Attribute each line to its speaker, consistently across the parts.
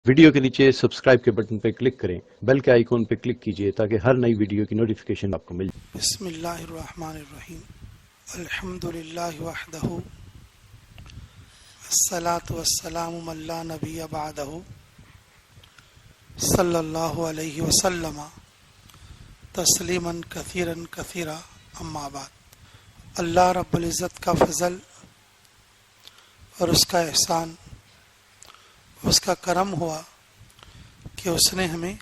Speaker 1: Video کے نیچے subscribe کے بٹن پہ کلک کریں، بیل کے آئیکن پہ کلک کیجئے تاکہ ہر نئی ویڈیو کی نوٹیفیکیشن آپ کو مل جائے۔
Speaker 2: بسم اللہ الرحمن الرحیم، الحمد للہ وحدہ، الصلاة والسلام من لا نبی بعدہ، صلی اللہ علیہ وسلم تسلیما کثیرا کثیرا، اما بعد۔ اللہ رب العزت کا فضل اور اس کا احسان، اس کا کرم ہوا کہ اس نے ہمیں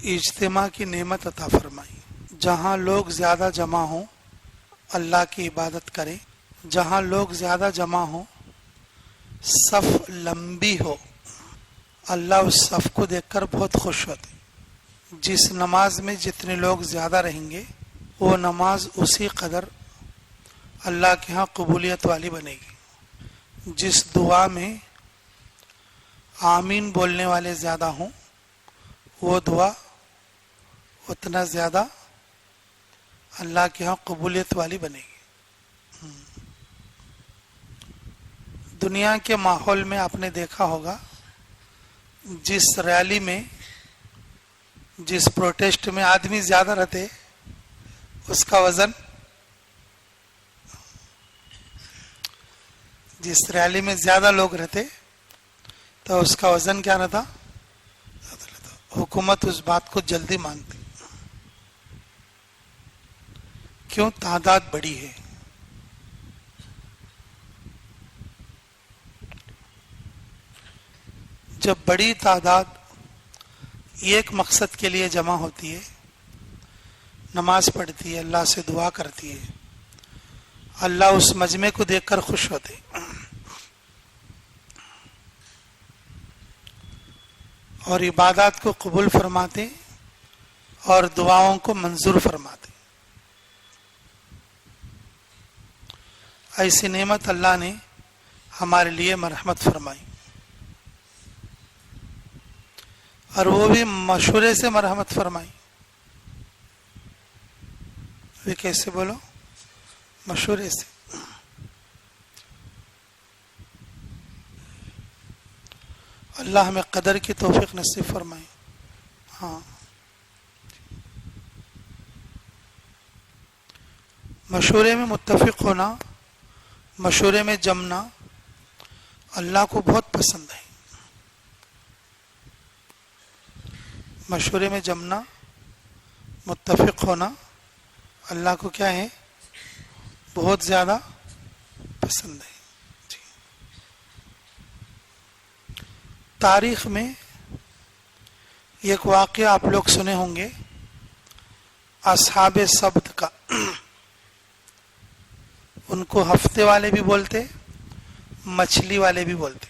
Speaker 2: اجتماع کی نعمت عطا فرمائی۔ جہاں لوگ زیادہ جمع ہوں اللہ کی عبادت کریں، جہاں لوگ زیادہ جمع ہوں، صف لمبی ہو، اللہ اس صف کو دیکھ کر بہت خوش ہوتے۔ جس نماز میں جتنے لوگ زیادہ رہیں گے وہ نماز اسی قدر اللہ کے ہاں قبولیت والی بنے گی۔ جس دعا میں آمین بولنے والے زیادہ ہوں وہ دعا اتنا زیادہ اللہ کے ہاں قبولیت والی بنے گی۔ دنیا کے ماحول میں آپ نے دیکھا ہوگا، جس ریلی میں، جس پروٹیسٹ میں آدمی زیادہ رہتے اس کا وزن، جس ریلی میں زیادہ لوگ رہتے تو اس کا وزن کیا رہتا؟ حکومت اس بات کو جلدی مانتی۔ کیوں؟ تعداد بڑی ہے۔ جب بڑی تعداد ایک مقصد کے لیے جمع ہوتی ہے، نماز پڑھتی ہے، اللہ سے دعا کرتی ہے، اللہ اس مجمع کو دیکھ کر خوش ہوتے، اور عبادات کو قبول فرماتے اور دعاؤں کو منظور فرماتے۔ ایسی نعمت اللہ نے ہمارے لیے مرحمت فرمائی، اور وہ بھی مشورے سے مرحمت فرمائی۔ وہ کیسے بولو؟ مشورے سے۔ اللہ ہمیں قدر کی توفیق نصیب فرمائے۔ ہاں، مشورے میں متفق ہونا، مشورے میں جمنا اللہ کو بہت پسند ہے۔ مشورے میں جمنا، متفق ہونا اللہ کو کیا ہے؟ بہت زیادہ پسند ہے۔ جی۔ تاریخ میں ایک واقعہ آپ لوگ سنے ہوں گے، اصحاب سبت کا۔ ان کو ہفتے والے بھی بولتے، مچھلی والے بھی بولتے،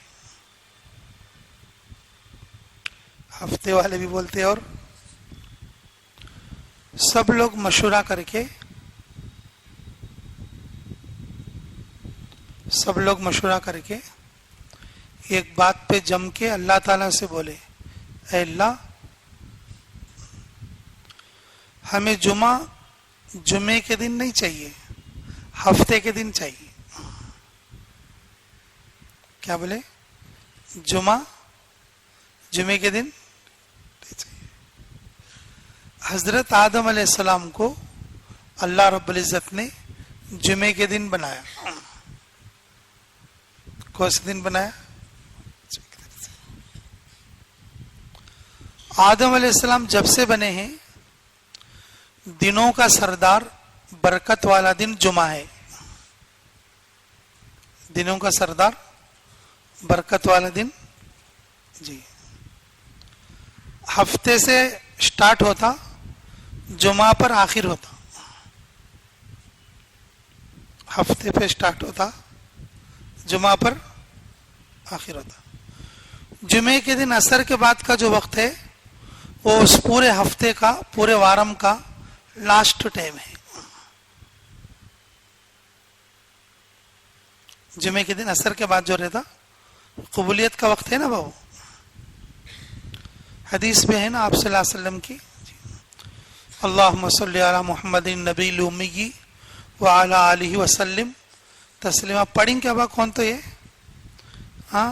Speaker 2: ہفتے والے بھی بولتے۔ اور سب لوگ مشورہ کر کے، سب لوگ مشورہ کر کے ایک بات پہ جم کے اللہ تعالیٰ سے بولے، اے اللہ، ہمیں جمعے کے دن نہیں چاہیے، ہفتے کے دن چاہیے۔ کیا بولے؟ جمعے کے دن نہیں چاہیے۔ حضرت آدم علیہ السلام کو اللہ رب العزت نے جمعے کے دن بنایا۔ کون سے دن بنایا؟ آدم علیہ السلام جب سے بنے ہیں، دنوں کا سردار برکت والا دن جمعہ ہے۔ دنوں کا سردار برکت والا دن، جی، ہفتے سے سٹارٹ ہوتا، جمعہ پر آخر ہوتا۔ ہفتے پہ سٹارٹ ہوتا، جمعہ پر آخر ہوتا۔ جمعے کے دن عصر کے بعد کا جو وقت ہے وہ اس پورے ہفتے کا، پورے وارم کا لاسٹ ٹائم ہے۔ جمعے کے دن عصر کے بعد جو رہتا قبولیت کا وقت ہے نا بابو۔ حدیث میں ہے نا آپ صلی اللہ علیہ وسلم کی، اللہم صلی علی محمد نبی الامی وعلی آلہ وسلم تسلیما۔ پڑھیں کیا با؟ کون تو یہ؟ ہاں،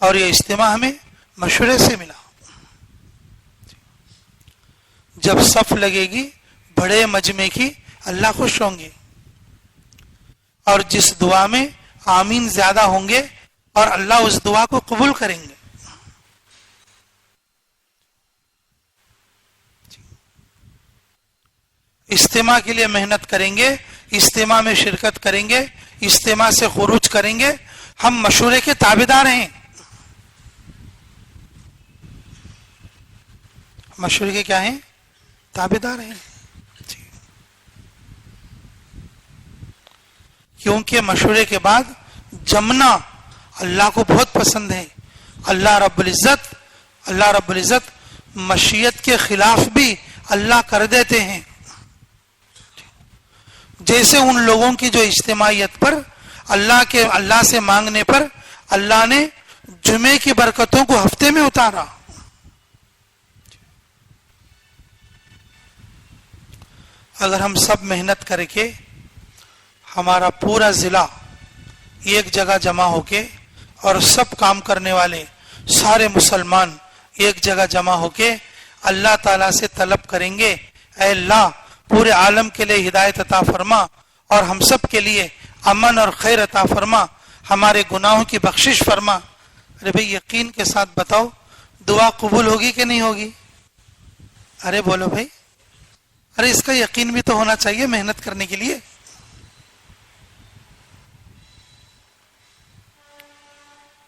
Speaker 2: اور یہ اجتماع ہمیں مشورے سے ملا. جب صف لگے گی بڑے مجمع کی اللہ خوش ہوں گے، اور جس دعا میں آمین زیادہ ہوں گے اور اللہ اس دعا کو قبول کریں گے. اجتماع کے لیے محنت کریں گے، اجتماع میں شرکت کریں گے، اجتماع سے خروج کریں گے. ہم مشورے کے تابعدار ہیں، مشورے کے کیا ہیں؟ تابعدار ہیں. کیونکہ مشورے کے بعد جمنا اللہ کو بہت پسند ہے. اللہ رب العزت مشیت کے خلاف بھی اللہ کر دیتے ہیں. جیسے ان لوگوں کی جو اجتماعیت پر اللہ سے مانگنے پر اللہ نے جمعے کی برکتوں کو ہفتے میں اتارا. اگر ہم سب محنت کر کے ہمارا پورا ضلع ایک جگہ جمع ہو کے اور سب کام کرنے والے سارے مسلمان ایک جگہ جمع ہو کے اللہ تعالیٰ سے طلب کریں گے، اے اللہ پورے عالم کے لیے ہدایت عطا فرما اور ہم سب کے لیے امن اور خیر عطا فرما، ہمارے گناہوں کی بخشش فرما. ارے بھئی یقین کے ساتھ بتاؤ دعا قبول ہوگی کہ نہیں ہوگی؟ ارے بولو بھائی، ارے اس کا یقین بھی تو ہونا چاہیے محنت کرنے کے لیے.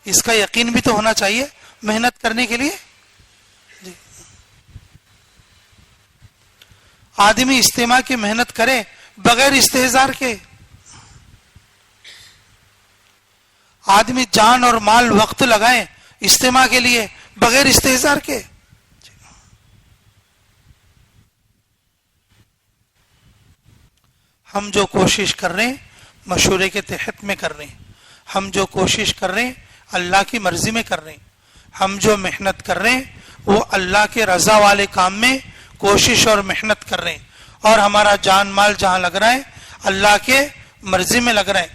Speaker 2: اس کا یقین بھی تو ہونا چاہیے محنت کرنے کے لیے. جی. آدمی اجتماع کی محنت کرے بغیر استحضار کے، آدمی جان اور مال وقت لگائے اجتماع کے لیے بغیر استحضار کے. ہم جو کوشش کر رہے ہیں مشورے کے تحت میں کر رہے ہیں، ہم جو کوشش کر رہے ہیں اللہ کی مرضی میں کر رہے ہیں، ہم جو محنت کر رہے ہیں وہ اللہ کے رضا والے کام میں کوشش اور محنت کر رہے ہیں، اور ہمارا جان مال جہاں لگ رہا ہے اللہ کے مرضی میں لگ رہا ہے.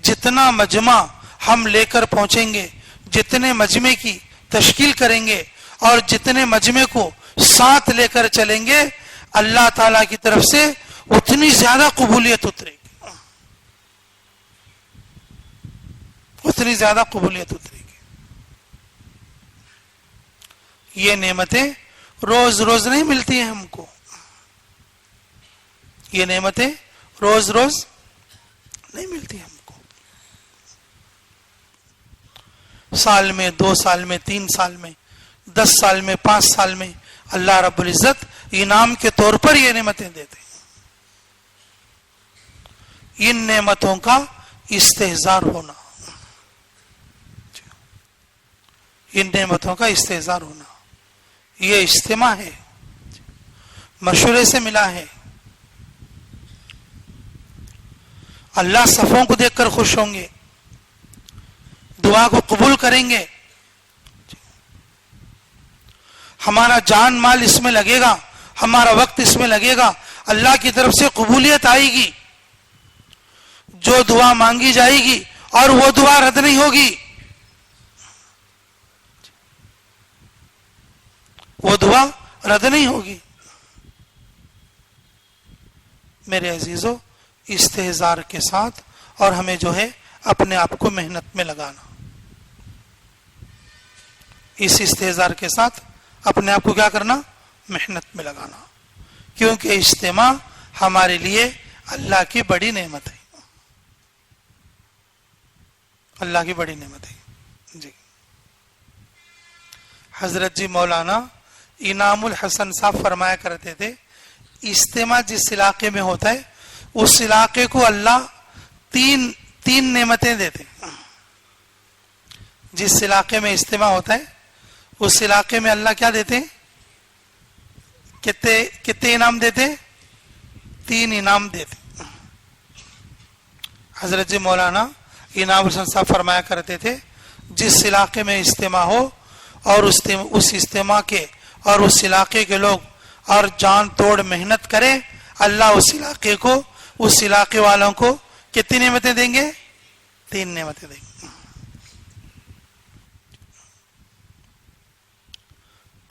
Speaker 2: جتنا مجمع ہم لے کر پہنچیں گے، جتنے مجمع کی تشکیل کریں گے اور جتنے مجمع کو ساتھ لے کر چلیں گے، اللہ تعالی کی طرف سے اتنی زیادہ قبولیت اترے گی، اتنی زیادہ قبولیت اترے گی. یہ نعمتیں روز روز نہیں ملتی ہیں ہم کو، یہ نعمتیں روز روز نہیں ملتی ہم کو. سال میں، 2 سال میں، 3 سال میں، 10 سال میں، 5 سال میں اللہ رب العزت انعام کے طور پر یہ نعمتیں دیتے ہیں. ان نعمتوں کا استحضار ہونا، ان نعمتوں کا استحضار ہونا، یہ اجتماع ہے، مشورے سے ملا ہے. اللہ صفوں کو دیکھ کر خوش ہوں گے، دعا کو قبول کریں گے. ہمارا جان مال اس میں لگے گا، ہمارا وقت اس میں لگے گا، اللہ کی طرف سے قبولیت آئے گی. جو دعا مانگی جائے گی اور وہ دعا رد نہیں ہوگی، وہ دعا رد نہیں ہوگی. میرے عزیزو، استحضار کے ساتھ اور ہمیں جو ہے اپنے آپ کو محنت میں لگانا، اس استحضار کے ساتھ اپنے آپ کو کیا کرنا؟ محنت میں لگانا. کیونکہ اجتماع ہمارے لیے اللہ کی بڑی نعمت ہے، اللہ کی بڑی نعمت ہے. جی حضرت جی مولانا انعام الحسن صاحب فرمایا کرتے تھے، اجتماع جس علاقے میں ہوتا ہے اس علاقے کو اللہ تین نعمتیں دیتے ہیں. جس علاقے میں اجتماع ہوتا ہے اس علاقے میں اللہ کیا دیتے ہیں؟ کتنے انعام دیتے ہیں؟ 3 انعام دیتے ہیں. حضرت جی مولانا انعام الحسن صاحب فرمایا کرتے تھے، جس علاقے میں اجتماع ہو اور اس اجتماع کے اور اس علاقے کے لوگ اور جان توڑ محنت کریں، اللہ اس علاقے کو، اس علاقے والوں کو کتنی نعمتیں دیں گے؟ 3 نعمتیں دیں گے.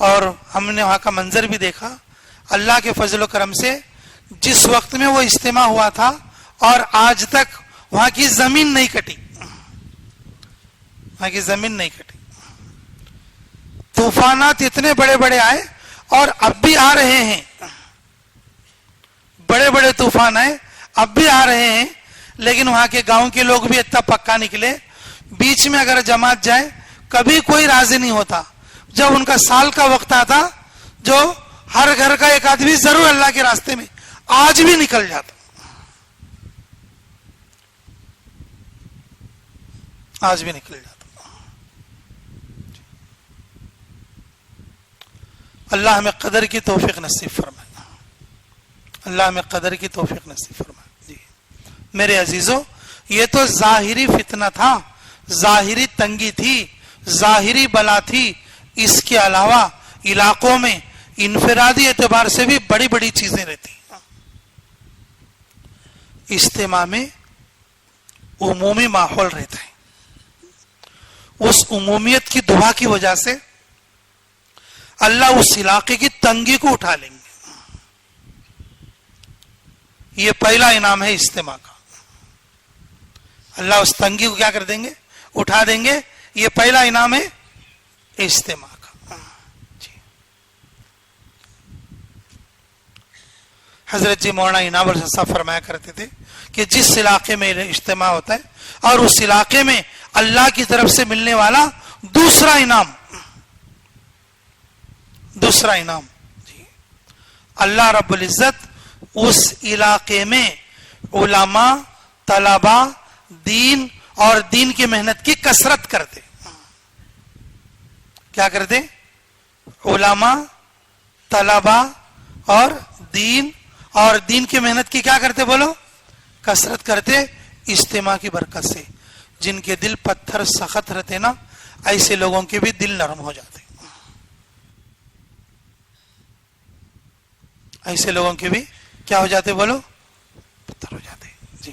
Speaker 2: اور ہم نے وہاں کا منظر بھی دیکھا. اللہ کے فضل و کرم سے جس وقت میں وہ اجتماع ہوا تھا اور آج تک وہاں کی زمین نہیں کٹی, وہاں کی زمین نہیں کٹی. طوفانات اتنے بڑے بڑے آئے اور اب بھی آ رہے ہیں, بڑے بڑے طوفان آئے اب بھی آ رہے ہیں, لیکن وہاں کے گاؤں کے لوگ بھی اتنا پکا نکلے. بیچ میں اگر جماعت جائے کبھی کوئی راضی نہیں ہوتا. جب ان کا سال کا وقت آتا جو ہر گھر کا ایک آدمی ضرور اللہ کے راستے میں آج بھی نکل جاتا, آج بھی نکل جاتا. اللہ ہمیں قدر کی توفیق نصیب فرمائے, اللہ ہمیں قدر کی توفیق نصیب فرمائے. جی میرے عزیزوں, یہ تو ظاہری فتنہ تھا, ظاہری تنگی تھی, ظاہری بلا تھی. اس کے علاوہ علاقوں میں انفرادی اعتبار سے بھی بڑی بڑی چیزیں رہتی. اجتماع میں عمومی ماحول رہتا ہے, اس عمومیت کی دعا کی وجہ سے اللہ اس علاقے کی تنگی کو اٹھا لیں گے. یہ پہلا انعام ہے اجتماع کا. اللہ اس تنگی کو کیا کر دیں گے, اٹھا دیں گے. یہ پہلا انعام ہے اجتماع کا. جی حضرت جی مولانا انعام صاحب فرمایا کرتے تھے کہ جس علاقے میں اجتماع ہوتا ہے اور اس علاقے میں اللہ کی طرف سے ملنے والا دوسرا انعام, دوسرا انعام, جی اللہ رب العزت اس علاقے میں علماء, طلباء, دین اور دین کی محنت کی کثرت کرتے. کیا کرتے؟ علماء, طلباء اور دین کی محنت کی کیا کرتے بولو؟ کثرت کرتے. اجتماع کی برکت سے جن کے دل پتھر سخت رہتے نا, ایسے لوگوں کے بھی دل نرم ہو جاتے, ایسے لوگوں کے بھی کیا ہو جاتے بولو؟ پتھر ہو جاتے. جی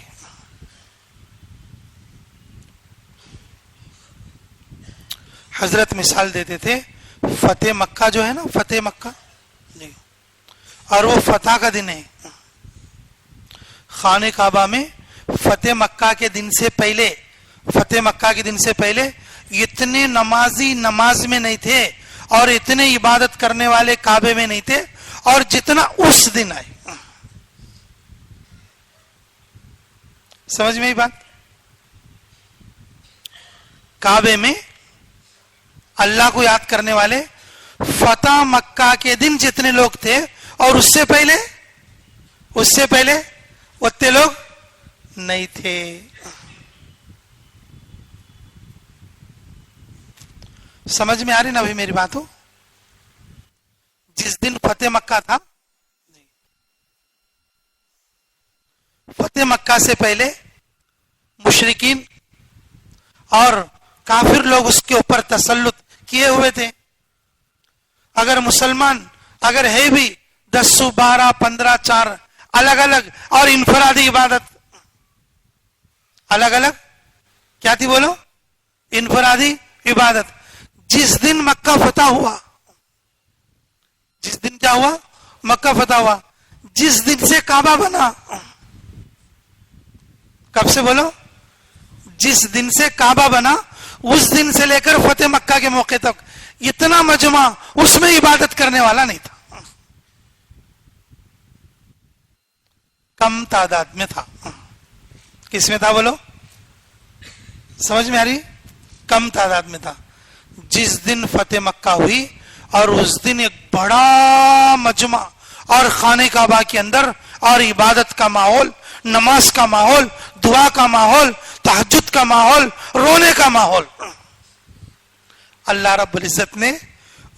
Speaker 2: حضرت مثال دیتے تھے فتح مکہ جو ہے نا, فتح مکہ, جی اور وہ فتح کا دن ہے. خانہ کعبہ میں فتح مکہ کے دن سے پہلے, فتح مکہ کے دن سے پہلے اتنے نمازی نماز میں نہیں تھے اور اتنے عبادت کرنے والے کعبے میں نہیں تھے اور جتنا اس دن آئے. سمجھ میں یہ بات؟ کعبے میں اللہ کو یاد کرنے والے فتح مکہ کے دن جتنے لوگ تھے اور اس سے پہلے اتنے لوگ نہیں تھے. سمجھ میں آ رہی نا ابھی میری بات ہو؟ جس دن فتح مکہ تھا, فتح مکہ سے پہلے مشرکین اور کافر لوگ اس کے اوپر تسلط کیے ہوئے تھے. اگر مسلمان اگر ہے بھی 10, 12, 15, 4 الگ الگ اور انفرادی عبادت, الگ الگ کیا تھی بولو؟ انفرادی عبادت. جس دن مکہ فتح ہوا, جس دن کیا ہوا؟ مکہ فتح ہوا. جس دن سے کعبہ بنا, کب سے بولو؟ جس دن سے کعبہ بنا اس دن سے لے کر فتح مکہ کے موقع تک اتنا مجمع اس میں عبادت کرنے والا نہیں تھا, کم تعداد میں تھا. کس میں تھا بولو؟ سمجھ میں آ رہی؟ کم تعداد میں تھا. جس دن فتح مکہ ہوئی اور اس دن ایک بڑا مجمع اور خانہ کعبہ کے اندر اور عبادت کا ماحول, نماز کا ماحول, دعا کا ماحول, تہجد کا ماحول, رونے کا ماحول. اللہ رب العزت نے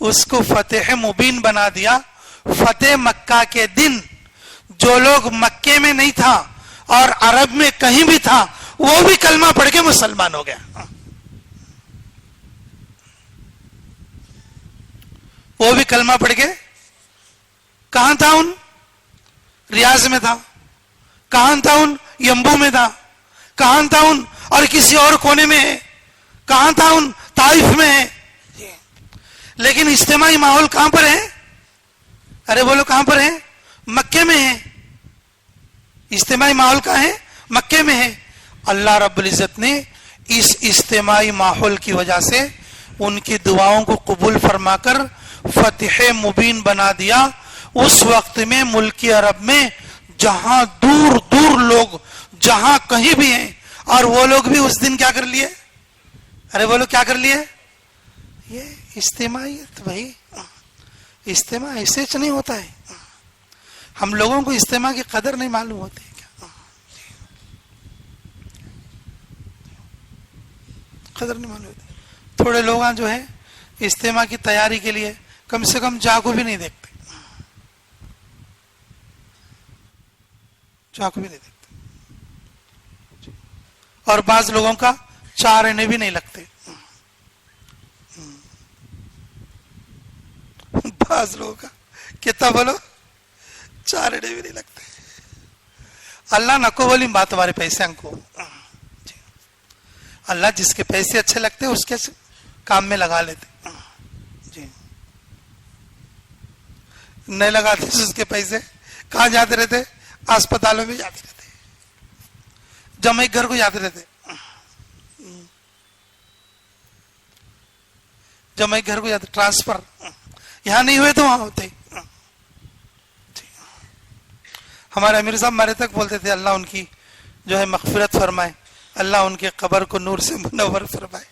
Speaker 2: اس کو فتح مبین بنا دیا. فتح مکہ کے دن جو لوگ مکے میں نہیں تھا اور عرب میں کہیں بھی تھا وہ بھی کلمہ پڑھ کے مسلمان ہو گیا. وہ بھی کلمہ پڑھ کے کہاں تھا؟ ان ریاض میں تھا, کہاں تھا؟ ان یمبو میں تھا, کہاں تھا؟ ان اور کسی اور کونے میں ہے, کہاں تھا؟ ان طائف میں ہے. لیکن اجتماعی ماحول کہاں پر ہے؟ ارے بولو کہاں پر ہے؟ مکے میں ہے. اجتماعی ماحول کہاں ہے؟ مکے میں ہے. اللہ رب العزت نے اس اجتماعی ماحول کی وجہ سے ان کی دعاؤں کو قبول فرما کر فتح مبین بنا دیا. اس وقت میں ملک عرب میں جہاں دور دور لوگ جہاں کہیں بھی ہیں، اور وہ لوگ بھی اس دن کیا کر لیے؟ ارے وہ لوگ کیا کر لیے؟ یہ اجتماعیت. بھائی اجتماع ایسے نہیں ہوتا ہے. ہم لوگوں کو اجتماع کی قدر نہیں معلوم ہوتی کیا؟ قدر نہیں معلوم ہوتی. تھوڑے لوگ جو ہے اجتماع کی تیاری کے لیے کم سے کم جا کو بھی نہیں دیکھتے. جا کو بھی نہیں دیکھتے. اور بعض لوگوں کا چار آنے بھی نہیں لگتے. بعض لوگوں کا کتنا بولو چار آنے بھی نہیں لگتے. اللہ نکو بولی بات ہمارے پیسے ہم کو. اللہ جس کے پیسے اچھے لگتے اس کے کام میں لگا لیتے. جی نہیں لگاتے اس کے پیسے کہاں جاتے رہتے؟ اسپتالوں میں جاتے رہتے، جمعی گھر کو جاتے رہتے. جمعی گھر کو جاتے، ٹرانسفر یہاں نہیں ہوئے تو وہاں ہوتے. ہمارے امیر صاحب ہمارے تک بولتے تھے اللہ ان کی جو ہے مغفرت فرمائے، اللہ ان کے قبر کو نور سے منور فرمائے.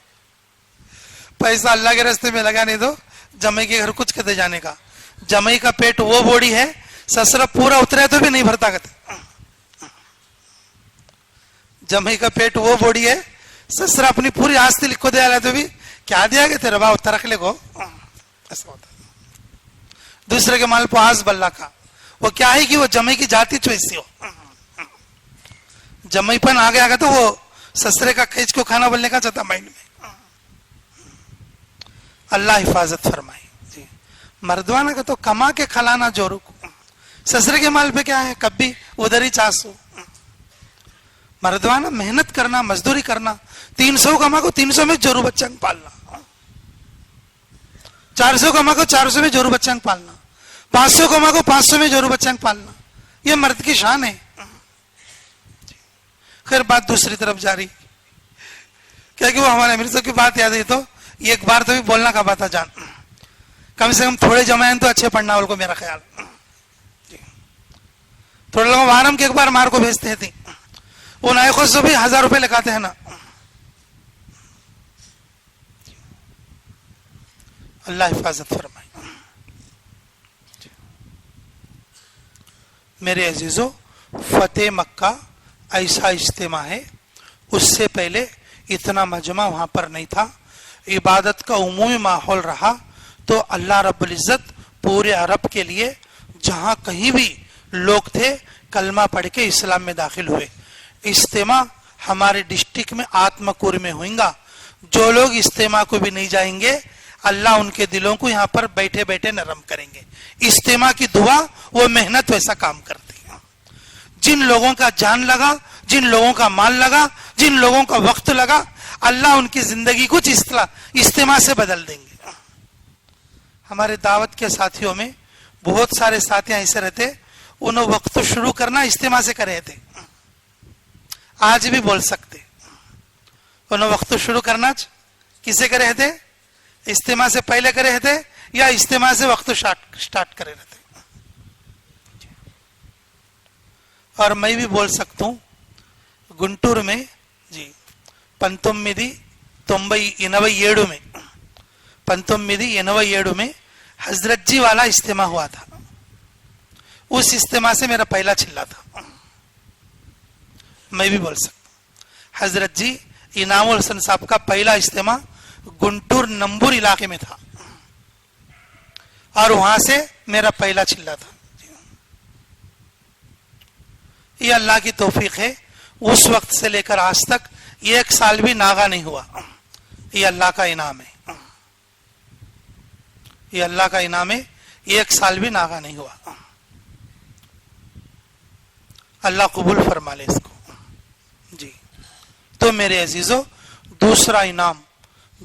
Speaker 2: پیسہ اللہ کے راستے میں لگا نہیں دو، جمعی کے گھر کچھ کہتے جانے کا. جمعی کا پیٹ وہ بوڑی ہے سسرا پورا اترے تو بھی نہیں بھرتا کہتے. جمعی کا پیٹ وہ بوڑی ہے سسرا اپنی پوری آستی لکھو دیا رہا تو بھی کیا دیا کہ تیرا باؤ ترک لے کو. ایسا ہوتا ہے. دوسرے کے مال پاس بلّہ کا وہ کیا ہے کہ وہ جمعی کی جاتی چویسی ہو. جمعی پن آگے آگا تو وہ سسرے کا کھینچ کو کھانا بولنے کا چاہتا مائنڈ میں. اللہ حفاظت فرمائے. جی مردوانہ کا تو کما کے کھلانا جورو کو. سسرے کے مال پہ کیا ہے کبھی ادھر ہی چاسو. مردوانہ محنت کرنا، مزدوری کرنا. 300 کما کو 300 میں جورو بچہ پالنا، 400 کما کو 400 میں جورو بچہ پالنا، 500 کما کو 500 میں جورو بچہ پالنا. یہ مرد کی شان ہے. خیر بات دوسری طرف جاری کیا کہ وہ ہمارے امیر صاحب کی بات یاد ہے تو ایک بار تو بھی بولنا کا بات ہے جان. کم سے کم تھوڑے جمائن تو اچھے پڑھنا والوں کو میرا خیال. تھوڑے لوگ وارم کے ایک بار مار کو بھیجتے تھے، وہ نئے خود سے بھی 1000 روپے لگاتے ہیں نا. اللہ حفاظت فرمائے. میرے عزیزو فتح مکہ ایسا اجتماع ہے، اس سے پہلے اتنا مجمع وہاں پر نہیں تھا. عبادت کا عمومی ماحول رہا تو اللہ رب العزت پورے عرب کے لیے جہاں کہیں بھی لوگ تھے کلمہ پڑھ کے اسلام میں داخل ہوئے. اجتماع ہمارے ڈسٹرکٹ میں آتمکور میں ہوئیں گا. جو لوگ اجتماع کو بھی نہیں جائیں گے اللہ ان کے دلوں کو یہاں پر بیٹھے بیٹھے نرم کریں گے. اجتماع کی دعا وہ محنت ویسا کام کرتی ہے. جن لوگوں کا جان لگا، جن لوگوں کا مال لگا، جن لوگوں کا وقت لگا، اللہ ان کی زندگی کچھ اجتماع سے بدل دیں گے. ہمارے دعوت کے ساتھیوں میں بہت سارے ساتھی ایسے رہتے انہوں وقت شروع کرنا اجتماع سے کر رہے تھے. آج بھی بول سکتے انہوں وقت شروع کرنا کسے کر رہے تھے؟ اجتماع سے پہلے کر رہے تھے یا اجتماع سے وقت سٹارٹ کر رہے تھے. اور میں بھی بول سکتا ہوں گنٹور میں جی 1987 میں 1987 میں حضرت جی والا اجتماع ہوا تھا. اس اجتماع سے میرا پہلا چلا تھا. میں بھی بول سکتا ہوں حضرت جی انعام الحسن صاحب کا پہلا اجتماع گنٹور نمبور علاقے میں تھا اور وہاں سے میرا پہلا چلا تھا. یہ اللہ کی توفیق ہے. اس وقت سے لے کر آج تک 1 سال بھی ناغا نہیں ہوا. یہ اللہ کا انعام ہے. یہ اللہ کا انعام ہے. 1 سال بھی ناغا نہیں ہوا. اللہ قبول فرما لے اس کو. جی تو میرے عزیزو دوسرا انعام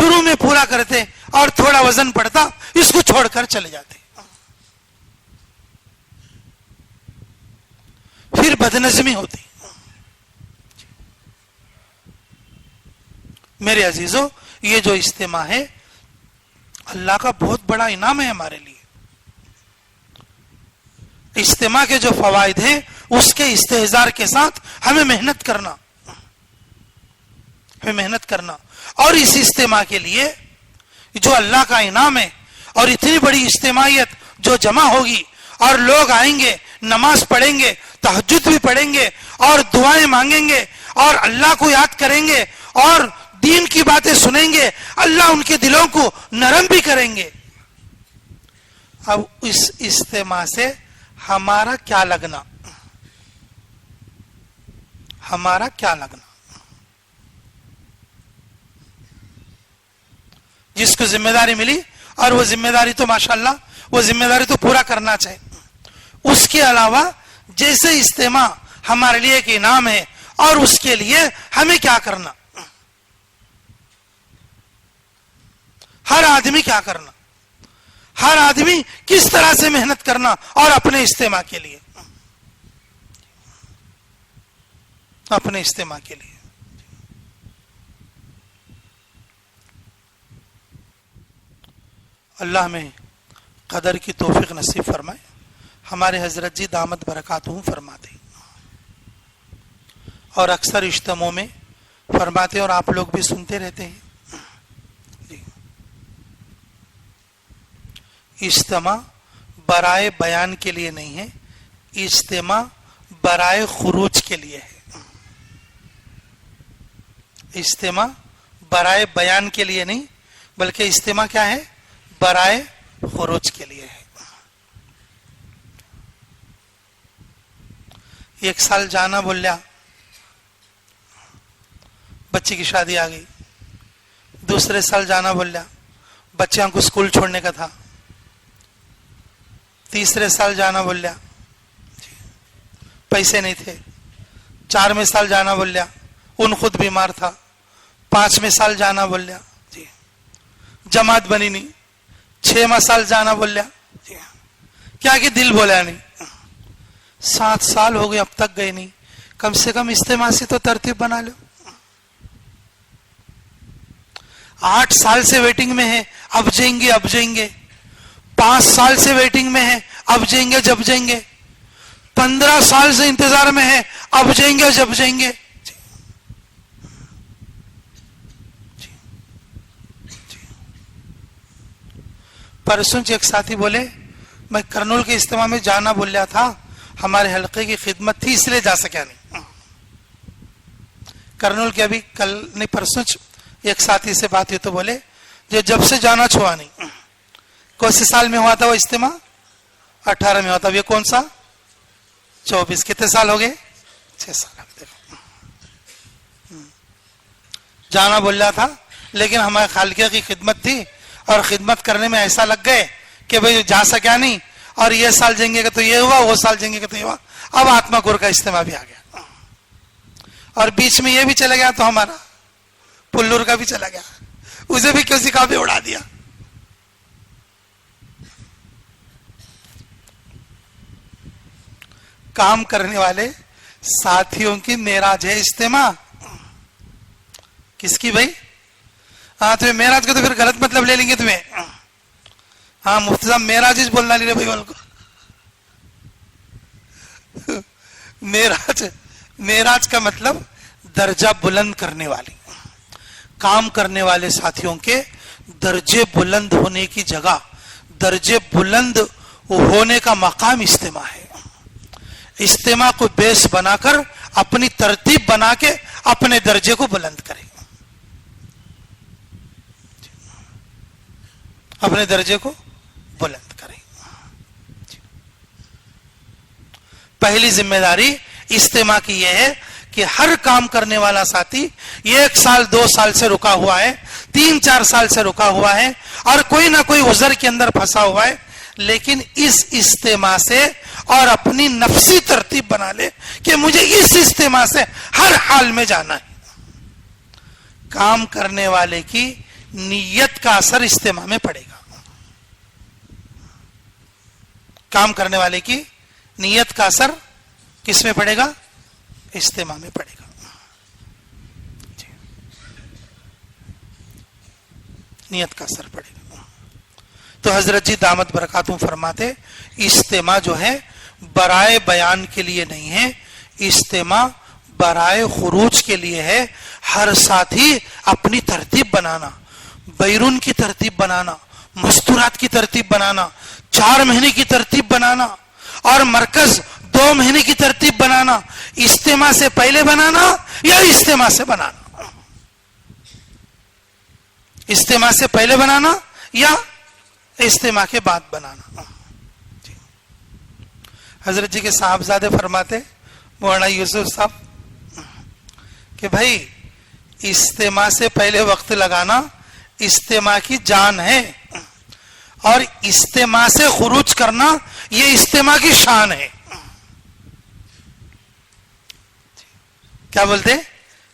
Speaker 2: شروع میں پورا کرتے اور تھوڑا وزن پڑتا اس کو چھوڑ کر چلے جاتے، پھر بدنظمی ہوتی۔ میرے عزیزو، یہ جو اجتماع ہے اللہ کا بہت بڑا انعام ہے ہمارے لیے۔ اجتماع کے جو فوائد ہیں اس کے استحضار کے ساتھ ہمیں محنت کرنا، اور اس اجتماع کے لیے جو اللہ کا انعام ہے اور اتنی بڑی اجتماعیت جو جمع ہوگی اور لوگ آئیں گے، نماز پڑھیں گے، تہجد بھی پڑھیں گے اور دعائیں مانگیں گے اور اللہ کو یاد کریں گے اور دین کی باتیں سنیں گے، اللہ ان کے دلوں کو نرم بھی کریں گے۔ اب اس اجتماع سے ہمارا کیا لگنا، جس کو ذمہ داری ملی اور وہ ذمہ داری تو ماشاءاللہ وہ ذمہ داری تو پورا کرنا چاہیے، اس کے علاوہ جیسے اجتماع ہمارے لیے ایک انعام ہے اور اس کے لیے ہمیں کیا کرنا، ہر آدمی کیا کرنا، ہر آدمی کس طرح سے محنت کرنا اور اپنے اجتماع کے لیے، اللہ میں قدر کی توفیق نصیب فرمائے۔ ہمارے حضرت جی دامت برکاتہم فرماتے اور اکثر اجتماعوں میں فرماتے اور آپ لوگ بھی سنتے رہتے ہیں، اجتماع برائے بیان کے لیے نہیں ہے، اجتماع برائے خروج کے لیے ہے۔ اجتماع برائے بیان کے لیے نہیں بلکہ اجتماع کیا ہے، برائے خروج کے لیے ہے۔ ایک سال جانا بولیا، بچے کی شادی آ گئی، دوسرے سال جانا بولیا، بچیاں کو اسکول چھوڑنے کا تھا، تیسرے سال جانا بولیا، پیسے نہیں تھے، 4ویں سال جانا بولیا، ان خود بیمار تھا، 5ویں سال جانا بولیا، جماعت بنی نہیں، 6واں سال جانا بولیا، کیا کہ دل بولا نہیں، 7 سال ہو گئے اب تک گئے نہیں، کم سے کم اجتماع سے تو ترتیب بنا لو۔ 8 سال سے ویٹنگ میں ہے، اب جائیں گے، 5 سال سے ویٹنگ میں ہے، اب جائیں گے جب جائیں گے، 15 سال سے انتظار میں ہے، اب جائیں گے جب جائیں گے۔ پرسوں ایک ساتھی بولے میں کرنول کے اجتماع میں جانا بول رہا تھا، ہمارے حلقے کی خدمت تھی اس لیے جا سکیا نہیں۔ کرنول کے ابھی کل نہیں پرسوں ایک ساتھی سے بات ہوئی تو بولے جو جب سے جانا چھوا نہیں، کون سے سال میں ہوا تھا وہ اجتماع؟ 18 میں ہوا تھا، یہ کون سا؟ 24، کتنے سال ہو گئے؟ 6 سال۔ جانا بول رہا تھا لیکن ہمارے خالقہ کی خدمت تھی اور خدمت کرنے میں ایسا لگ گئے کہ بھئی جا سکیا نہیں، اور یہ سال جائیں گے کہ تو یہ ہوا، وہ سال جائیں گے کہ تو یہ ہوا، اب آتما گور کا اجتماع بھی آ گیا اور بیچ میں یہ بھی چلا گیا تو ہمارا پلور کا بھی چلا گیا، اسے بھی کسی کا بھی اڑا دیا۔ کام کرنے والے ساتھیوں کی معراج ہے اجتماع، کس کی بھائی؟ ہاں تمہیں معراج کا تو پھر غلط مطلب لے لیں گے تمہیں، ہاں مفتی صاحب معراج بولنا نہیں رہے بھائی والوں کو، معراج کا مطلب درجہ بلند کرنے والی، کام کرنے والے ساتھیوں کے درجے بلند ہونے کی جگہ، درجے بلند ہونے کا مقام اجتماع ہے۔ اجتماع کو بیس بنا کر اپنی ترتیب بنا کے اپنے درجے کو بلند کریں، اپنے درجے کو بلند کریں۔ پہلی ذمہ داری اجتماع کی یہ ہے کہ ہر کام کرنے والا ساتھی 1 سال 2 سال سے رکا ہوا ہے، 3-4 سال سے رکا ہوا ہے اور کوئی نہ کوئی عذر کے اندر پھنسا ہوا ہے، لیکن اس اجتماع سے اور اپنی نفسی ترتیب بنا لے کہ مجھے اس اجتماع سے ہر حال میں جانا ہے۔ کام کرنے والے کی نیت کا اثر اجتماع میں پڑے گا. کام کرنے والے کی نیت کا اثر کس میں پڑے گا؟ اجتماع میں پڑے گا. نیت کا اثر پڑے گا. تو حضرت جی دامت برکاتہم فرماتے اجتماع جو ہے برائے بیان کے لیے نہیں ہے، اجتماع برائے خروج کے لیے ہے. ہر ساتھی اپنی ترتیب بنانا، بیرون کی ترتیب بنانا، مستورات کی ترتیب بنانا، 4 مہینے کی ترتیب بنانا اور مرکز 2 مہینے کی ترتیب بنانا. اجتماع سے پہلے بنانا یا اجتماع سے بنانا؟ اجتماع سے پہلے بنانا یا اجتماع کے بعد بنانا. حضرت جی کے صاحبزادے فرماتے مولانا یوسف صاحب کہ بھائی اجتماع سے پہلے وقت لگانا اجتماع کی جان ہے، اور اجتماع سے خروج کرنا یہ اجتماع کی شان ہے. کیا بولتے؟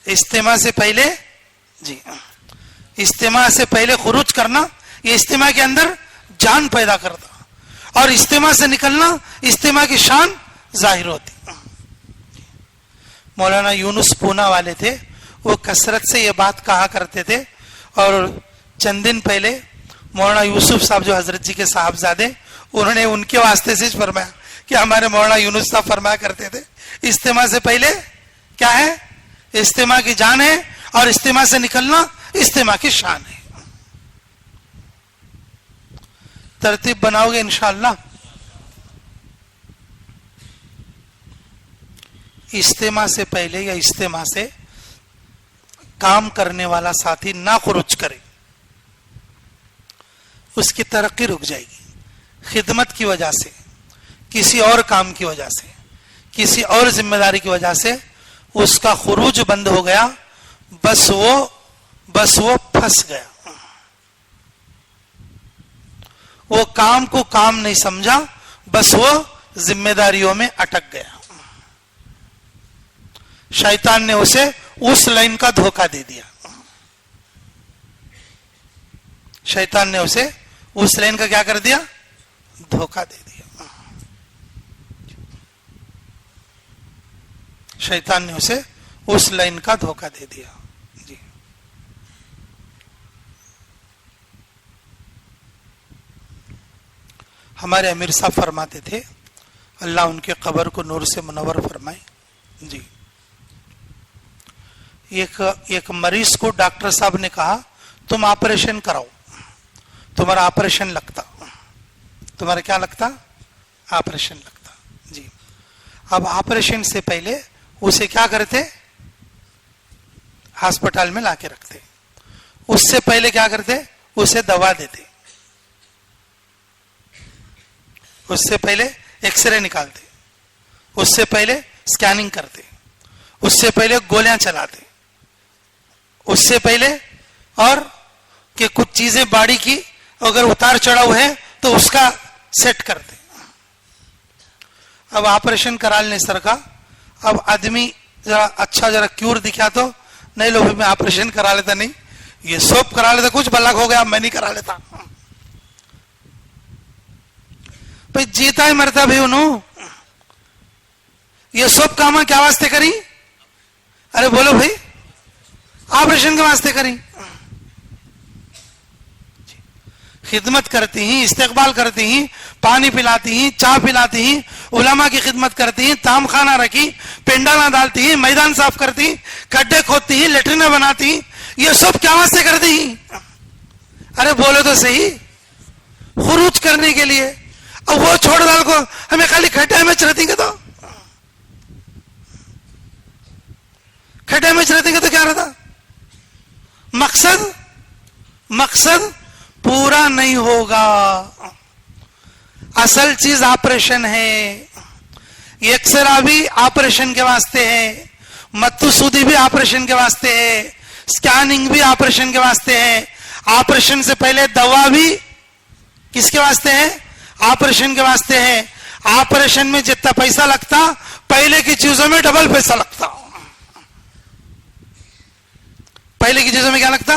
Speaker 2: اجتماع سے پہلے، جی اجتماع سے پہلے خروج کرنا یہ اجتماع کے اندر جان پیدا کرتا، اور اجتماع سے نکلنا اجتماع کی شان ظاہر ہوتی. مولانا یونس پونا والے تھے، وہ کثرت سے یہ بات کہا کرتے تھے. اور چند دن پہلے مولانا یوسف صاحب جو حضرت جی کے صاحبزادے، انہوں نے ان کے واسطے سے فرمایا کہ ہمارے مولانا یونس صاحب فرمایا کرتے تھے اجتماع سے پہلے کیا ہے؟ اجتماع کی جان ہے، اور اجتماع سے نکلنا اجتماع کی شان ہے. ترتیب بناؤ گے انشاءاللہ؟ اجتماع سے پہلے یا اجتماع سے کام کرنے والا ساتھی نہ خروج کرے، اس کی ترقی رک جائے گی. خدمت کی وجہ سے، کسی اور کام کی وجہ سے، کسی اور ذمہ داری کی وجہ سے اس کا خروج بند ہو گیا، بس وہ پھنس گیا. وہ کام کو کام نہیں سمجھا، بس وہ ذمہ داریوں میں اٹک گیا. شیطان نے اسے اس لائن کا دھوکہ دے دیا. شیطان نے اسے اس لائن کا کیا کر دیا؟ دھوکہ دے دیا. شیطان نے اسے اس لائن کا دھوکہ دے دیا. جی ہمارے امیر صاحب فرماتے تھے، اللہ ان کے قبر کو نور سے منور فرمائے. جی ایک مریض کو ڈاکٹر صاحب نے کہا تم آپریشن کراؤ. تمہارا آپریشن لگتا. تمہارا کیا لگتا؟ آپریشن لگتا. جی اب آپریشن سے پہلے اسے کیا کرتے؟ ہاسپٹل میں لا کے رکھتے. اس سے پہلے کیا کرتے؟ اسے دوا دیتے. اس سے پہلے ایکس رے نکالتے. اس سے پہلے اسکیننگ کرتے. اس سے پہلے گولیاں چلاتے. اس سے پہلے اور کہ کچھ چیزیں باڈی کی اگر اتار چڑھاؤ ہے تو اس کا سیٹ کرتے. اب آپریشن کرا لینے سر کا، اب آدمی ذرا اچھا ذرا کیور دکھا تو نہیں لو میں آپریشن کرا لیتا، نہیں یہ سوپ کرا لیتا، کچھ بلک ہو گیا میں نہیں کرا لیتا. بھائی جیتا ہی مرتا بھائی انہوں یہ سوپ کاما کیا واسطے کری؟ ارے بولو بھائی، آپریشن کے واسطے کری. خدمت کرتی ہیں، استقبال کرتی ہیں، پانی پلاتی ہیں، چائے پلاتی ہیں، علماء کی خدمت کرتی ہیں، تام خانہ رکھی، پنڈالا ڈالتی ہیں، میدان صاف کرتی ہیں، گڈھے کھودتی ہیں، لیٹرینیں بناتی ہیں. یہ سب کیا واسطے کرتی ہیں؟ ارے بولو تو صحیح، خروج کرنے کے لیے. اب وہ چھوڑ ڈال کو ہمیں خالی کھڈے میں چرتیں گے تو کھڈے میں چرتیں گے تو کیا رہتا؟ مقصد پورا نہیں ہوگا. اصل چیز آپریشن ہے. ایکسرا بھی آپریشن کے واسطے ہے، متو سودی بھی آپریشن کے واسطے ہے، اسکیننگ بھی آپریشن کے واسطے ہے. آپریشن سے پہلے دوا بھی کس کے واسطے ہے؟ آپریشن کے واسطے ہے. آپریشن میں جتنا پیسہ لگتا پہلے کی چیزوں میں ڈبل پیسہ لگتا. پہلے کی چیزوں میں کیا لگتا؟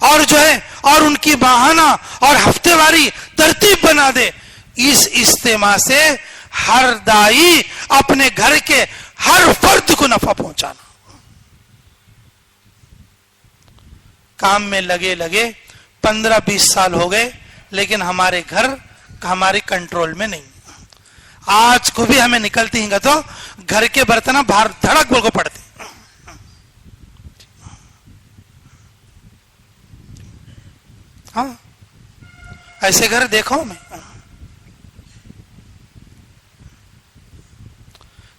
Speaker 2: اور جو ہے اور ان کی ماہانہ اور ہفتے واری ترتیب بنا دے. اس اجتماع سے ہر دائی اپنے گھر کے ہر فرد کو نفع پہنچانا. کام میں لگے 15-20 سال ہو گئے لیکن ہمارے گھر ہماری کنٹرول میں نہیں. آج کو بھی ہمیں نکلتی ہیں تو گھر کے برتن باہر دھڑک بول کو پڑتے. ہاں ایسے گھر دیکھو میں.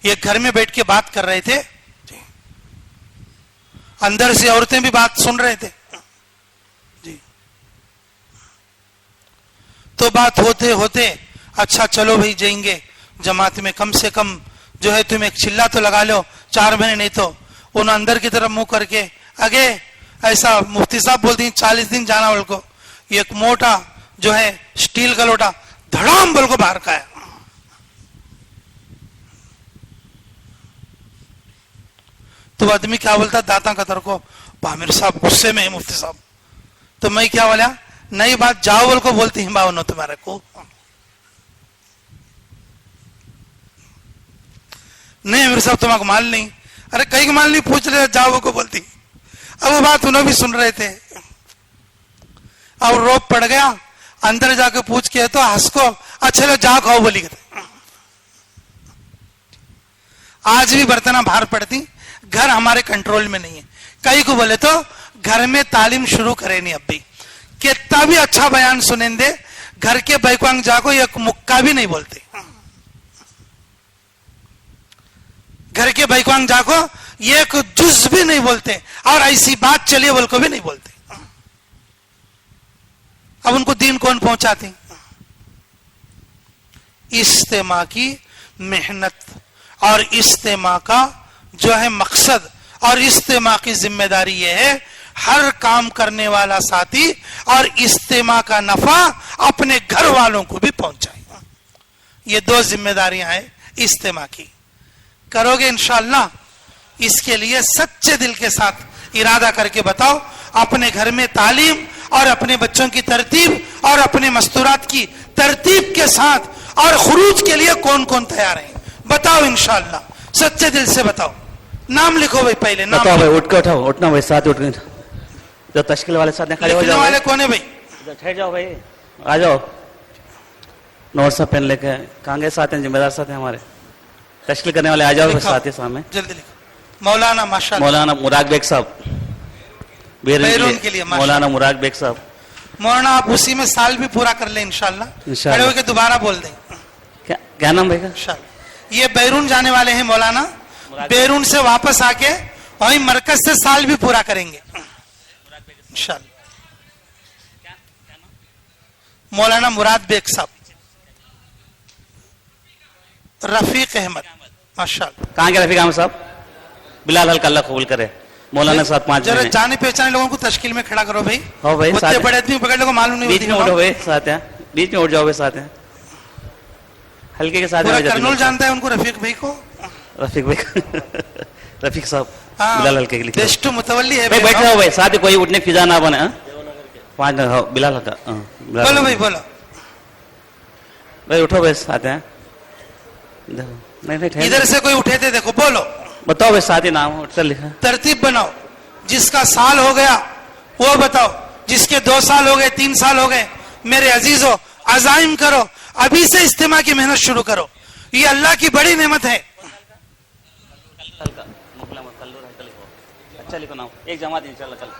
Speaker 2: یہ گھر میں بیٹھ کے بات کر رہے تھے, اندر سے عورتیں بھی بات سن رہے تھے جی. تو بات ہوتے ہوتے اچھا چلو بھائی جائیں گے جماعت میں, کم سے کم جو ہے تم ایک چلا تو لگا لو 4 مہینے. نہیں تو انہوں اندر کی طرف منہ کر کے آگے ایسا مفتی صاحب بولتے ہیں 40 دن جانا بول کو. ایک موٹا جو ہے اسٹیل کا لوٹا دھڑام بول کو باہر کا ہے. تو آدمی کیا بولتا داتا قطر کو, پامیر صاحب غصے میں ہے مفتی صاحب. تو میں کیا بولا, نئی بات جاؤ بول کو بولتی ہیں باؤ تمہارے کو. نہیں امیر صاحب تمہارا مال نہیں. ارے کئی مال نہیں پوچھ رہے جاؤ کو بولتی. اب وہ بات انہوں بھی سن رہے تھے. اب روپ پڑ گیا, اندر جا کے پوچھ کے تو ہنس کو اچھا لو جا کھاؤ بولی کہتے. آج بھی برتنہ باہر پڑتی, گھر ہمارے کنٹرول میں نہیں ہے. کئی کو بولے تو گھر میں تعلیم شروع کرے نہیں. اب بھی کتنا بھی اچھا بیان سنیں دے, گھر کے بیکوانگ جا کو ایک مکہ بھی نہیں بولتے. گھر کے بیکوانگ جا کو ایک جز بھی نہیں بولتے, اور ایسی بات چلیے بول کو بھی نہیں بولتے. اب ان کو دین کون پہنچاتے؟ اجتماع کی محنت اور اجتماع کا جو ہے مقصد اور اجتماع کی ذمہ داری یہ ہے ہر کام کرنے والا ساتھی اور اجتماع کا نفع اپنے گھر والوں کو بھی پہنچائے. یہ 2 ذمہ داریاں ہیں اجتماع کی. کرو گے انشاءاللہ. اس کے لیے سچے دل کے ساتھ ارادہ کر کے بتاؤ, اپنے گھر میں تعلیم اور اپنے بچوں کی ترتیب اور اپنے مستورات کی ترتیب کے ساتھ اور خروج کے لیے کون کون تیار ہیں بتاؤ انشاءاللہ. سچے دل سے بتاؤ. نام لکھو بھائی, پہلے نام
Speaker 3: بتاؤ بھائی. اٹھ کے اٹھاؤ, اٹھنا بھائی, ساتھ اٹھ کے جو تشکیل والے ساتھ کھڑے ہو
Speaker 2: لکھنے
Speaker 3: جاؤ.
Speaker 2: والے کون ہے بھائی؟
Speaker 3: ٹھہر جاؤ بھائی, آ جاؤ. نوٹ سا پین لے کے کہاں گئے ساتھ ہیں, ذمہ دار ساتھ ہیں ہمارے تشکیل کرنے والے. آ جاؤ ساتھ ہی سامنے.
Speaker 2: جلدی لکھو. مولانا ماشاءاللہ
Speaker 3: مولانا مراد بیگ صاحب,
Speaker 2: بیرون کے لیے
Speaker 3: مولانا مراد بیگ صاحب.
Speaker 2: مولانا آپ اسی میں سال بھی پورا کر لیں انشاءاللہ. کھڑے ہو کے دوبارہ بول دیں
Speaker 3: کیا نام بھائی کا؟
Speaker 2: انشاءاللہ. یہ بیرون جانے والے ہیں مولانا, بیرون سے واپس آ کے وہیں مرکز سے سال بھی پورا کریں گے انشاءاللہ. مولانا مراد بیگ صاحب, رفیق احمد ماشاءاللہ.
Speaker 3: کہاں کے رفیق احمد صاحب؟ بلال ہلکا, اللہ قبول کرے. مولانا صاحب 5
Speaker 2: ذرا جانے پہچانے لوگوں کو تشکیل میں کھڑا کرو بھائی.
Speaker 3: ہو بھائی,
Speaker 2: اتنے بڑے آدمی پکڑ لوگوں معلوم نہیں
Speaker 3: بیچ میں اٹھو بھائی, ساتھ ہیں بیچ میں اٹھ جاؤ بھائی, ساتھ ہیں ہلکے کے ساتھ.
Speaker 2: کرنول جانتا ہے ان کو, رفیق بھائی کو.
Speaker 3: رفیق بھائی, رفیق صاحب بلال ہلکے کے لیے
Speaker 2: بیسٹ متولی ہے.
Speaker 3: بیٹھ جاؤ بھائی, ساتھ کوئی اٹھنے کی فضا نہ بنے. 5 بلال ہلکا.
Speaker 2: بولو بھائی, بولو
Speaker 3: بھائی, اٹھو بھائی, ساتھ ہیں. نہیں
Speaker 2: ادھر سے کوئی اٹھے تھے دیکھو, بولو
Speaker 3: بتاؤ بھائی, ساتھ ہی نام اٹھ کر لکھا.
Speaker 2: ترتیب بناؤ. جس کا سال ہو گیا وہ بتاؤ, جس کے 2 سال ہو گئے, 3 سال ہو گئے. میرے عزیزو عزائم کرو, ابھی سے اجتماع کی محنت شروع کرو. یہ اللہ کی بڑی نعمت ہے.
Speaker 3: اچھا لکھو نام. ایک جماعت انشاءاللہ کل.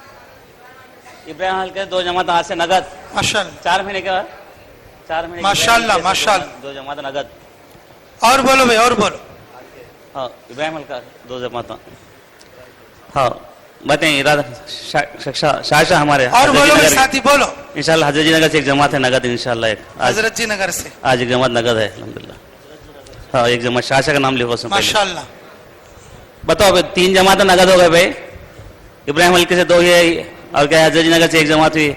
Speaker 3: ابراہیم ہلکے 2 جماعت آج سے نگد.
Speaker 2: ماشاءاللہ
Speaker 3: 4 مہینے کا, 4 مہینے
Speaker 2: ماشاءاللہ ماشاءاللہ.
Speaker 3: 2 جماعت نگد.
Speaker 2: اور بولو بھائی, اور بولو.
Speaker 3: ہاں ابراہیم ہلکا 2 جماعت. ہاں بتائیں ارادہ شاہ ہمارے.
Speaker 2: اور بولو بھائی ساتھی, بولو.
Speaker 3: انشاءاللہ حضرت جی نگر سے ایک جماعت ہے نگد انشاءاللہ. ایک
Speaker 2: حضرت جی نگر سے
Speaker 3: آج ایک جماعت نگد ہے الحمدللہ. ہاں ایک جماعت شاہ کا نام لکھو.
Speaker 2: ماشاءاللہ.
Speaker 3: بتاؤ بھائی, 3 جماعتیں نگد ہو گئے بھائی. ابراہیم ہلکے سے 2 ہے, اور کیا حضرت جی نگر سے ایک جماعت ہوئی.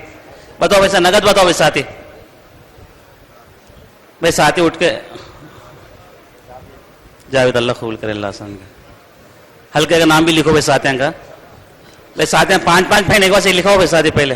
Speaker 3: بتاؤ ویسا نگد بتاؤ بھائی ساتھی. بھائی ساتھی اٹھ کے جاوید, اللہ قبول کرے, اللہ آسان کا. ہلکے کا نام بھی لکھو بھائی ساتھیاں کا. بھائی ساتھیاں 5 مہینے کے بعد سے لکھاؤ بھائی ساتھی. پہلے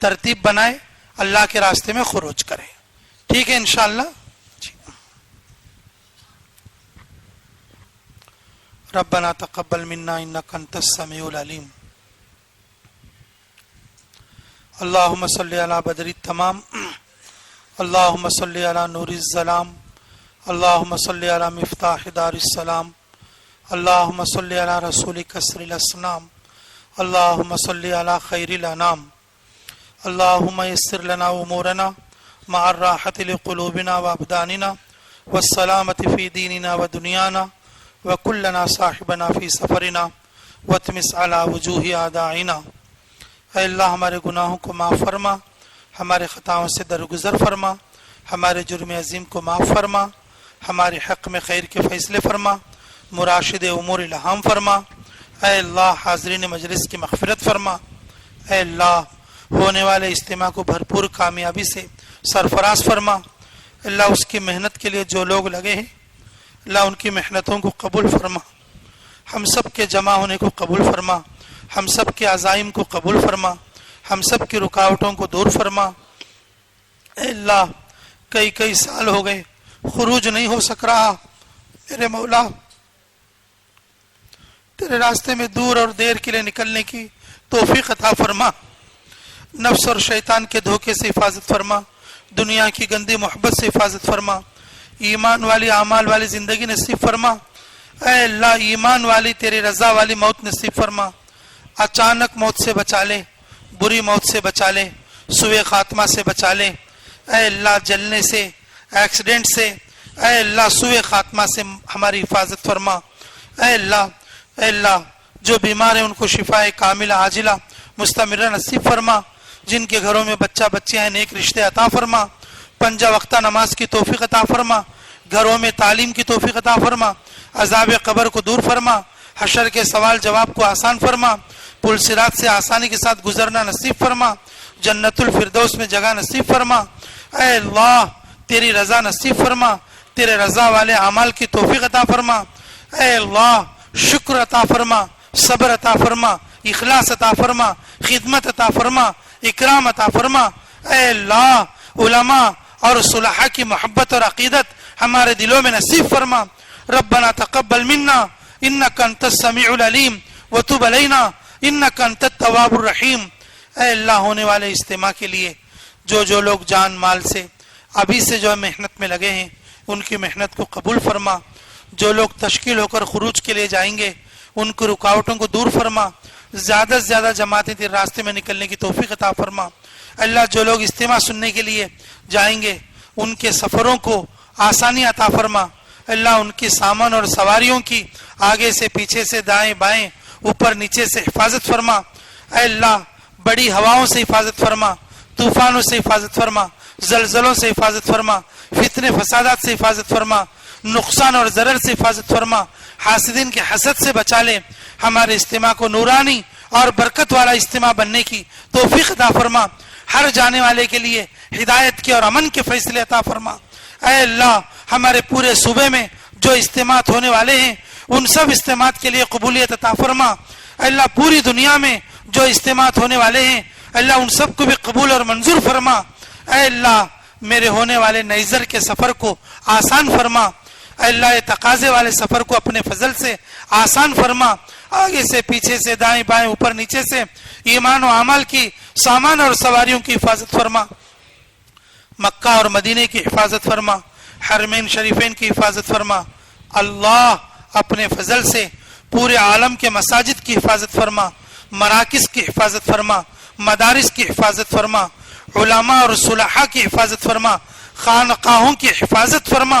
Speaker 2: ترتیب بنائے, اللہ کے راستے میں خروج کرے. ٹھیک ہے انشاءاللہ. جی. ربنا تقبل منا انك انت السميع العليم. اللهم صل على بدر التمام, اللهم صل على نور الظلام, اللهم صل على مفتاح دار السلام, اللهم صل على رسول كسر الاسنام, اللهم صل على خير الانام, اللهم يسر لنا امورنا مع الراحة لقلوبنا وابداننا والسلامة في ديننا ودنيانا, وكلنا صاحبنا في سفرنا واتمس على وجوه اعدائنا. اے اللہ ہمارے گناہوں کو معاف فرما, ہمارے خطاؤں سے درگزر فرما, ہمارے جرم عظیم کو معاف فرما, ہمارے حق میں خیر کے فیصلے فرما, مراشد امور الہام فرما. اے اللہ حاضرین مجلس کی مغفرت فرما. اے اللہ ہونے والے اجتماع کو بھرپور کامیابی سے سرفراز فرما. اللہ اس کی محنت کے لیے جو لوگ لگے ہیں, اللہ ان کی محنتوں کو قبول فرما. ہم سب کے جمع ہونے کو قبول فرما, ہم سب کے عزائم کو قبول فرما, ہم سب کی رکاوٹوں کو دور فرما. اے اللہ کئی سال ہو گئے خروج نہیں ہو سک رہا, میرے مولا تیرے راستے میں دور اور دیر کے لیے نکلنے کی توفیق عطا فرما. نفس اور شیطان کے دھوکے سے حفاظت فرما, دنیا کی گندی محبت سے حفاظت فرما, ایمان والی اعمال والی زندگی نصیب فرما. اے اللہ ایمان والی تیری رضا والی موت نصیب فرما. اچانک موت سے بچا لے, بری موت سے بچا لے, سوء خاتمہ سے بچا لے. اے اللہ جلنے سے, ایکسیڈنٹ سے, اے اللہ سوء خاتمہ سے ہماری حفاظت فرما. اے اللہ جو بیمار ہیں ان کو شفاء کاملہ عاجلہ مستمرہ نصیب فرما. جن کے گھروں میں بچہ بچیاں ہیں نیک رشتے عطا فرما. پنجہ وقتہ نماز کی توفیق عطا فرما, گھروں میں تعلیم کی توفیق عطا فرما. عذاب قبر کو دور فرما, حشر کے سوال جواب کو آسان فرما, پل صراط سے آسانی کے ساتھ گزرنا نصیب فرما, جنت الفردوس میں جگہ نصیب فرما. اے اللہ تیری رضا نصیب فرما, تیرے رضا والے اعمال کی توفیق عطا فرما. اے اللہ شکر عطا فرما, صبر عطا فرما, اخلاص عطا فرما, خدمت عطا فرما, اکرام عطا فرما. اے اللہ علماء اور صلحاء کی محبت اور عقیدت ہمارے دلوں میں نصیب فرما. ربنا تقبل منا انك انت السميع العليم وتب علينا انك انت التواب الرحيم. اے اللہ ہونے والے اجتماع کے لیے جو لوگ جان مال سے ابھی سے جو محنت میں لگے ہیں ان کی محنت کو قبول فرما. جو لوگ تشکیل ہو کر خروج کے لیے جائیں گے ان کی رکاوٹوں کو دور فرما. زیادہ سے زیادہ جماعتیں تیرے راستے میں نکلنے کی توفیق عطا فرما. اللہ جو لوگ اجتماع سننے کے لیے جائیں گے ان کے سفروں کو آسانی عطا فرما. اللہ ان کی سامان اور سواریوں کی آگے سے پیچھے سے دائیں بائیں اوپر نیچے سے حفاظت فرما. اے اللہ بڑی ہواؤں سے حفاظت فرما, طوفانوں سے حفاظت فرما, زلزلوں سے حفاظت فرما, فتنے فسادات سے حفاظت فرما, نقصان اور ضرر سے حفاظت فرما, حاسدین کے حسد سے بچا لے. ہمارے اجتماع کو نورانی اور برکت والا اجتماع بننے کی توفیق عطا فرما. ہر جانے والے کے لیے ہدایت کے اور امن کے فیصلے عطا فرما. اے اللہ ہمارے پورے صوبے میں جو اجتماعات ہونے والے ہیں ان سب اجتماعات کے لیے قبولیت عطا فرما. اے اللہ پوری دنیا میں جو اجتماعات ہونے والے ہیں اللہ ان سب کو بھی قبول اور منظور فرما. اے اللہ میرے ہونے والے نیزر کے سفر کو آسان فرما. اے اللہ تقاضے والے سفر کو اپنے فضل سے آسان فرما. آگے سے پیچھے سے دائیں بائیں اوپر نیچے سے ایمان و عمل کی سامان اور سواریوں کی حفاظت فرما. مکہ اور مدینے کی حفاظت فرما, حرمین شریفین کی حفاظت فرما. اللہ اپنے فضل سے پورے عالم کے مساجد کی حفاظت فرما, مراکز کی حفاظت فرما, مدارس کی حفاظت فرما, علماء اور صلحاء کی حفاظت فرما, خانقاہوں کی حفاظت فرما.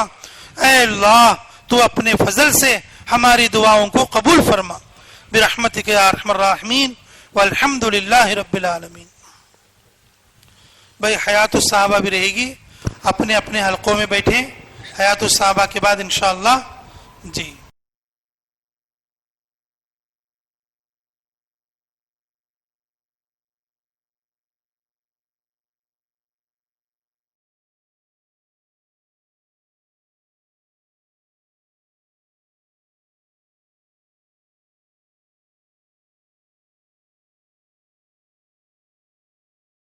Speaker 2: اے اللہ تو اپنے فضل سے ہماری دعاؤں کو قبول فرما برحمتک یا ارحم الراحمین والحمد للہ رب العالمین. بھائی حیات الصحابہ بھی رہے گی, اپنے اپنے حلقوں میں بیٹھیں. حیات الصحابہ کے بعد انشاءاللہ جی